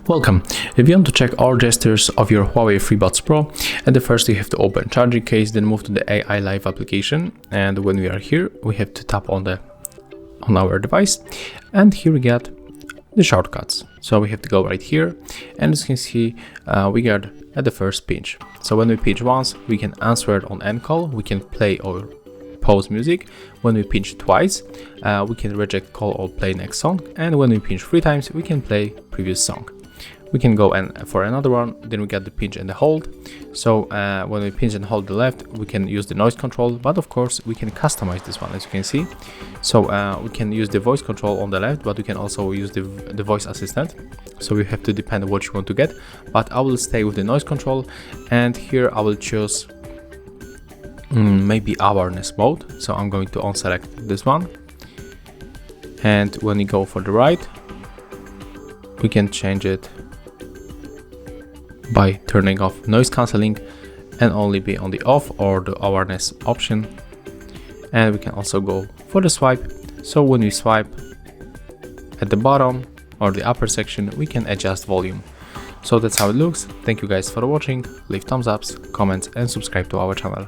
Welcome. If you want to check all gestures of your Huawei FreeBuds Pro, at the first you have to open charging case, then move to the AI Live application, and when we are here, we have to tap on our device, and here we get the shortcuts. So we have to go right here, and as you can see, we got at the first pinch. So when we pinch once, we can answer it on end call, we can play or pause music. When we pinch twice, we can reject call or play next song, and when we pinch 3 times, we can play previous song. We can go and for another one, then we get the pinch and the hold. So when we pinch and hold the left, we can use the noise control, but of course we can customize this one, as you can see. So we can use the voice control on the left, but we can also use the voice assistant. So we have to depend on what you want to get, but I will stay with the noise control, and here I will choose maybe awareness mode. So I'm going to unselect this one, and when we go for the right, we can change it by turning off noise cancelling and only be on the off or the awareness option. And we can also go for the swipe. So when we swipe at the bottom or the upper section, we can adjust volume. So that's how it looks. Thank you guys for watching. Leave thumbs ups, comments, and subscribe to our channel.